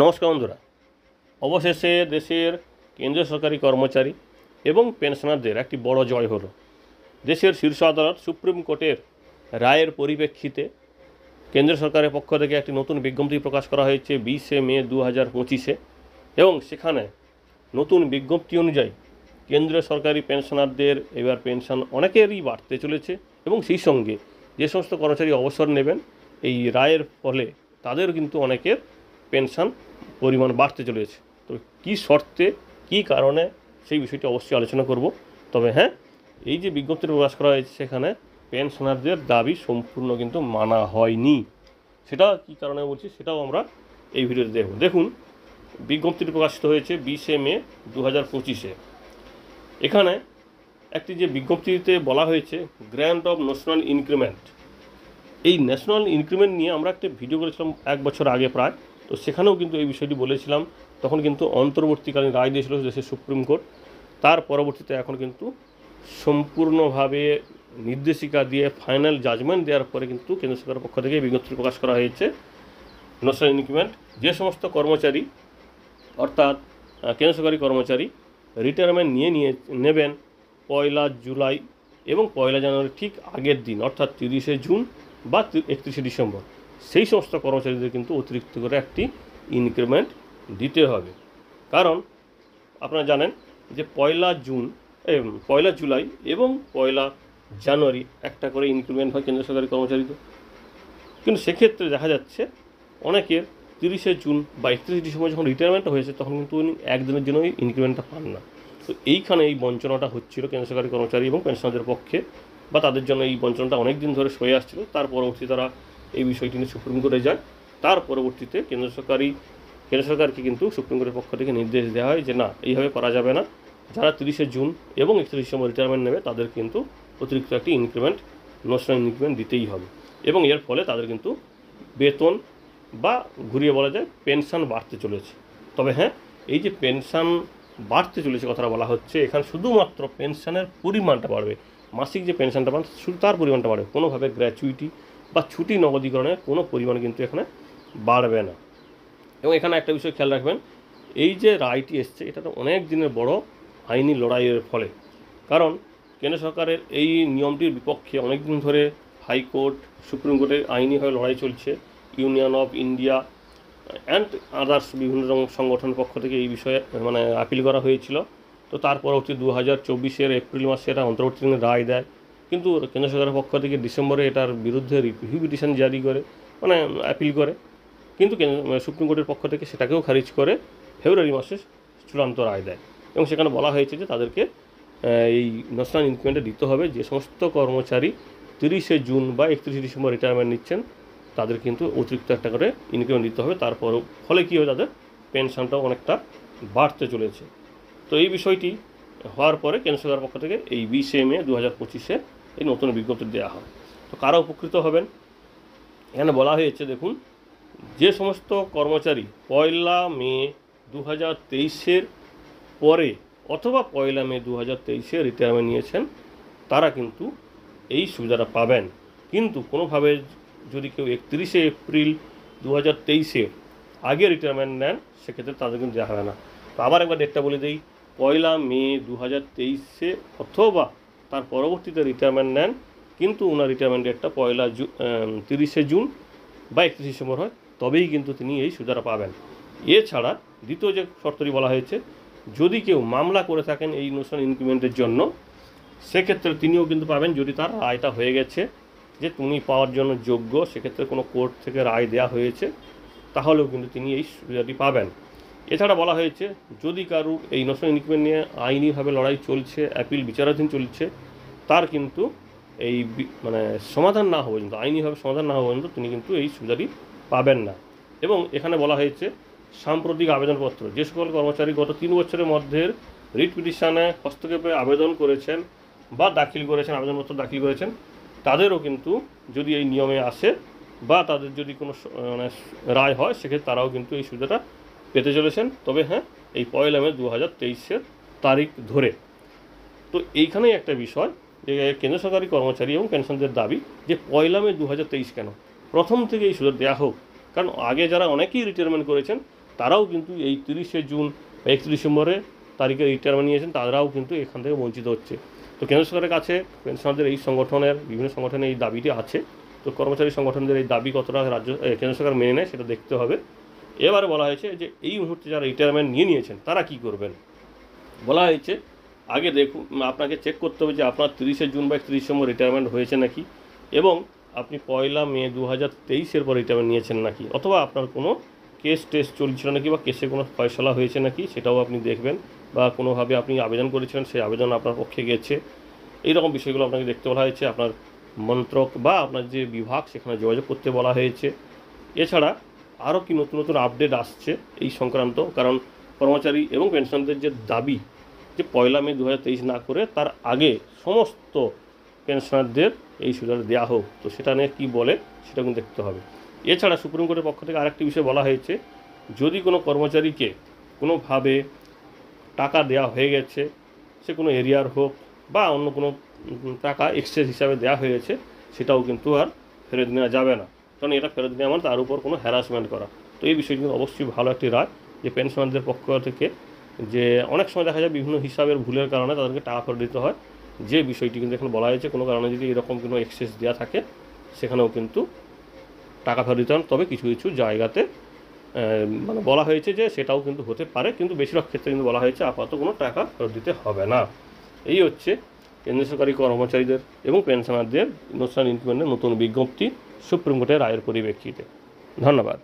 নমস্কার বন্ধুরা, অবশেষে দেশের কেন্দ্রীয় সরকারি কর্মচারী এবং পেনশনারদের একটি বড় জয় হলো। দেশের শীর্ষ আদালত সুপ্রিম কোর্টের রায়ের পরিপ্রেক্ষিতে কেন্দ্র সরকারের পক্ষ থেকে একটি নতুন বিজ্ঞপ্তি প্রকাশ করা হয়েছে 20 মে 2025 এবং সেখানে নতুন বিজ্ঞপ্তি অনুযায়ী কেন্দ্রীয় সরকারি পেনশনারদের এবার পেনশন অনেকেরই বাড়তে চলেছে এবং সেই সঙ্গে যে সমস্ত কর্মচারী অবসর নেবেন এই রায়ের ফলে তাদের কিন্তু অনেকের পেনশন পরিমাণ বাড়তে চলেছে। তো কী শর্তে কী কারণে সেই বিষয়টি অবশ্যই আলোচনা করব। তবে হ্যাঁ, এই যে বিজ্ঞপ্তি প্রকাশ করা হয়েছে সেখানে পেনশনারদের দাবি সম্পূর্ণ কিন্তু মানা হয়নি। সেটা কী কারণে বলছি সেটাও আমরা এই ভিডিওতে দেখুন। বিজ্ঞপ্তিটি প্রকাশিত হয়েছে 20 মে 2025। এখানে একটি যে বিজ্ঞপ্তিতে বলা হয়েছে গ্র্যান্ট অফ ন্যাশনাল ইনক্রিমেন্ট, এই ন্যাশনাল ইনক্রিমেন্ট নিয়ে আমরা একটা ভিডিও করেছিলাম 1 বছর আগে প্রায়। তো সেখানেও কিন্তু এই বিষয়টি বলেছিলাম, তখন কিন্তু অন্তর্বর্তীকালীন রায় দিয়েছিল দেশের সুপ্রিম কোর্ট। তার পরবর্তীতে এখন কিন্তু সম্পূর্ণভাবে নির্দেশিকা দিয়ে ফাইনাল জাজমেন্ট দেওয়ার পরে কিন্তু কেন্দ্র সরকারের পক্ষ থেকে বিজ্ঞপ্তি প্রকাশ করা হয়েছে ন্যাশনাল ইনক্রিমেন্ট। যে সমস্ত কর্মচারী অর্থাৎ কেন্দ্র সরকারি কর্মচারী রিটায়ারমেন্ট নেবেন 1 জুলাই এবং 1 জানুয়ারি ঠিক আগের দিন অর্থাৎ 30 জুন বা 31 ডিসেম্বর, সেই সমস্ত কর্মচারীদের কিন্তু অতিরিক্ত করে একটি ইনক্রিমেন্ট দিতে হবে। কারণ আপনারা জানেন যে 1 জুলাই এবং 1 জানুয়ারি একটা করে ইনক্রিমেন্ট হয় কেন্দ্র সরকারি কর্মচারীদের। কিন্তু সেক্ষেত্রে দেখা যাচ্ছে অনেকের 30 জুন বা 31 ডিসেম্বর যখন রিটায়ারমেন্ট হয়েছে তখন কিন্তু উনি একদিনের জন্য ইনক্রিমেন্টটা পান না। তো এইখানে এই বঞ্চনাটা হচ্ছিল কেন্দ্র সরকারি কর্মচারী এবং পেনশনারদের পক্ষে, বা তাদের জন্য এই বঞ্চনাটা অনেক দিন ধরে সয়ে আসছিল। তার পরবর্তীতে তারা এই বিষয়টি নিয়ে সুপ্রিম কোর্টে যায়। তার পরবর্তীতে কেন্দ্র সরকারকে কিন্তু সুপ্রিম কোর্টের পক্ষ থেকে নির্দেশ দেওয়া হয় যে না, এইভাবে করা যাবে না। যারা 30 জুন এবং 31 ডিসেম্বর রিটায়ারমেন্ট নেবে তাদের কিন্তু অতিরিক্ত একটি ইনক্রিমেন্ট, ন্যাশনাল ইনক্রিমেন্ট দিতেই হবে এবং এর ফলে তাদের কিন্তু বেতন বা ঘুরিয়ে বলা যায় পেনশন বাড়তে চলেছে। তবে হ্যাঁ, এই যে পেনশন বাড়তে চলেছে কথাটা বলা হচ্ছে, এখানে শুধুমাত্র পেনশনের পরিমাণটা বাড়বে, মাসিক যে পেনশনটা পান শুধু তার পরিমাণটা বাড়বে, কোনোভাবে গ্র্যাচুইটি বা ছুটি নগদীকরণের কোনো পরিমাণ কিন্তু এখানে বাড়বে না। এবং এখানে একটা বিষয় খেয়াল রাখবেন, এই যে রায়টি এসছে এটা তো অনেক দিনের বড় আইনি লড়াইয়ের ফলে। কারণ কেন্দ্র সরকারের এই নিয়মটির বিপক্ষে অনেক দিন ধরে হাইকোর্ট, সুপ্রিম কোর্টে আইনিভাবে লড়াই চলছে। Union of India and others বিভিন্ন সংগঠনের পক্ষ থেকে এই বিষয়ে আপিল করা হয়েছিল। তো তার পরবর্তী 2024 এপ্রিল মাসে এটা অন্তর্বর্তীকালীন রায় দেয়। কিন্তু কেন্দ্র সরকারের পক্ষ থেকে ডিসেম্বরে এটার বিরুদ্ধে রিভিউ পিটিশন জারি করে অ্যাপিল করে। কিন্তু সুপ্রিম কোর্টের পক্ষ থেকে সেটাকেও খারিজ করে ফেব্রুয়ারি মাসে চূড়ান্ত রায় দেয় এবং সেখানে বলা হয়েছে যে তাদেরকে এই ন্যাশনাল ইনক্রিমেন্টে দিতে হবে। যে সমস্ত কর্মচারী 30 জুন বা 31 ডিসেম্বর রিটায়ারমেন্ট নিচ্ছেন তাদের কিন্তু অতিরিক্ত একটা করে ইনক্রিমেন্ট দিতে হবে। তারপর ফলে কী হবে, তাদের পেনশনটাও অনেকটা বাড়তে চলেছে। তো এই বিষয়টি হওয়ার পরে কেন্দ্র সরকারের পক্ষ থেকে এই 20 মে 2025 এই নতুন বিজ্ঞপ্তি দেওয়া হয়। তো কারা উপকৃত হবেন এখানে বলা হয়েছে, দেখুন, যে সমস্ত কর্মচারী 1 মে 2023 পরে অথবা 1 মে 2023 রিটায়ারমেন্ট নিয়েছেন তারা কিন্তু এই সুবিধাটা পাবেন। কিন্তু কোনোভাবে যদি কেউ 31 এপ্রিল 2023 আগে রিটায়ারমেন্ট নেন সেক্ষেত্রে তাদের কিন্তু দেওয়া হবে না। তো আবার একবার ডেটটা বলে দিই, 1 মে 2023 অথবা তার পরবর্তীতে রিটায়ারমেন্ট নেন কিন্তু ওনার রিটায়ারমেন্ট ডেটটা 30 জুন বা 31 ডিসেম্বর হয়, তবেই কিন্তু তিনি এই সুবিধাটা পাবেন। এছাড়া দ্বিতীয় যে শর্তটি বলা হয়েছে, যদি কেউ মামলা করে থাকেন এই ন্যাশনাল ইনক্রিমেন্টের জন্য সেক্ষেত্রে তিনিও কিন্তু পাবেন। যদি তার রায়টা হয়ে গেছে যে তুমি পাওয়ার জন্য যোগ্য, সেক্ষেত্রে কোনো কোর্ট থেকে রায় দেওয়া হয়েছে, তাহলেও কিন্তু তিনি এই সুবিধাটি পাবেন। এছাড়া বলা হয়েছে যদি কারুর এই ন্যাশনাল ইনক্রিমেন্ট নিয়ে আইনিভাবে লড়াই চলছে, অ্যাপিল বিচারাধীন চলছে, তার কিন্তু এই সমাধান না হওয়া পর্যন্ত, আইনিভাবে সমাধান না হওয়া পর্যন্ত তিনি কিন্তু এই সুবিধাটি পাবেন না। এবং এখানে বলা হয়েছে সাম্প্রতিক আবেদনপত্র, যে সকল কর্মচারী গত 3 বছরের মধ্যে রিট পিটিশনে হস্তক্ষেপে আবেদন করেছেন বা আবেদনপত্র দাখিল করেছেন, তাদেরও কিন্তু যদি এই নিয়মে আসে বা তাদের যদি কোনো রায় হয় সেক্ষেত্রে তারাও কিন্তু এই সুবিধাটা পেতে চলেছেন। তবে হ্যাঁ, এই 1 মে 2023 তারিখ ধরে। তো এইখানেই একটা বিষয় যে কেন্দ্র সরকারি কর্মচারী এবং পেনশনদের দাবি যে 1 মে 2023 কেন, প্রথম থেকে এই সুবিধা দেওয়া হোক। কারণ আগে যারা অনেকেই রিটায়ারমেন্ট করেছেন তারাও কিন্তু এই 30শে জুন বা 31 ডিসেম্বরে তারিখে রিটায়ারমেন্ট নিয়েছেন, তারাও কিন্তু এখান থেকে বঞ্চিত হচ্ছে। তো কেন্দ্র সরকারের কাছে পেনশনারদের এই সংগঠনের বিভিন্ন সংগঠনের এই দাবিটি আছে। তো কর্মচারী সংগঠনদের এই দাবি কতটা কেন্দ্র সরকার মেনে নেয় সেটা দেখতে হবে। এবারে বলা হয়েছে যে এই মুহূর্তে যারা রিটায়ারমেন্ট নিয়েছেন তারা কি করবেন। বলা হয়েছে আগে দেখুন, আপনাকে চেক করতে হবে যে আপনার 30শে জুন বা 31 ডিসেম্বর রিটায়ারমেন্ট হয়েছে নাকি, এবং আপনি 1 মে 2023 পর রিটায়ারমেন্ট নিয়েছেন নাকি, অথবা আপনার কোনো কেস টেস্ট চলছিল নাকি বা কেসে কোনো ফয়সলা হয়েছে নাকি সেটাও আপনি দেখবেন, বা কোনোভাবে আপনি আবেদন করেছিলেন সেই আবেদন আপনার পক্ষে গেছে, এই রকম বিষয়গুলো আপনাকে দেখতে বলা হয়েছে। আপনার মন্ত্রক বা আপনার যে বিভাগ সেখানে যোগাযোগ করতে বলা হয়েছে। এছাড়া আরও কি নতুন নতুন আপডেট আসছে এই সংক্রান্ত, কারণ কর্মচারী এবং পেনশনদের যে দাবি যে 1 মে 2023 না করে তার আগে সমস্ত পেনশনারদের এই সুবিধা দেওয়া হোক, তো সেটা নিয়ে কী বলে সেটা কিন্তু দেখতে হবে। এছাড়া সুপ্রিম কোর্টের পক্ষ থেকে আরেকটি বিষয় বলা হয়েছে, যদি কোনো কর্মচারীকে কোনোভাবে টাকা দেওয়া হয়ে গেছে, সে কোনো এরিয়ার হোক বা অন্য কোনো টাকা এক্সচেঞ্জ হিসাবে দেওয়া হয়েছে, সেটাও কিন্তু আর ফেরত নেওয়া যাবে না, কারণ এটা ফেরত নেওয়া মানে তার উপর কোনো হ্যারাসমেন্ট করা। তো এই বিষয়টি কিন্তু অবশ্যই ভালো একটি রায় যে পেনশনারদের পক্ষ থেকে, যে অনেক সময় দেখা যায় বিভিন্ন হিসাবের ভুলের কারণে তাদেরকে টাকা ফেরত দিতে হয়, যে বিষয়টি কিন্তু এখানে বলা হয়েছে কোনো কারণে যদি এরকম কোনো এক্সেস দেওয়া থাকে সেখানেও কিন্তু টাকা ফেরত দিতে হয়। তবে কিছু কিছু জায়গাতে মানে বলা হয়েছে যে সেটাও কিন্তু হতে পারে, কিন্তু বেশিরভাগ ক্ষেত্রে কিন্তু বলা হয়েছে আপাতত কোনো টাকা ফেরত দিতে হবে না। এই হচ্ছে কেন্দ্রীয় সরকারি কর্মচারীদের এবং পেনশনারদের ন্যাশনাল ইনক্রিমেন্টের নতুন বিজ্ঞপ্তি সুপ্রিম কোর্টের রায়ের পরিপ্রেক্ষিতে। ধন্যবাদ।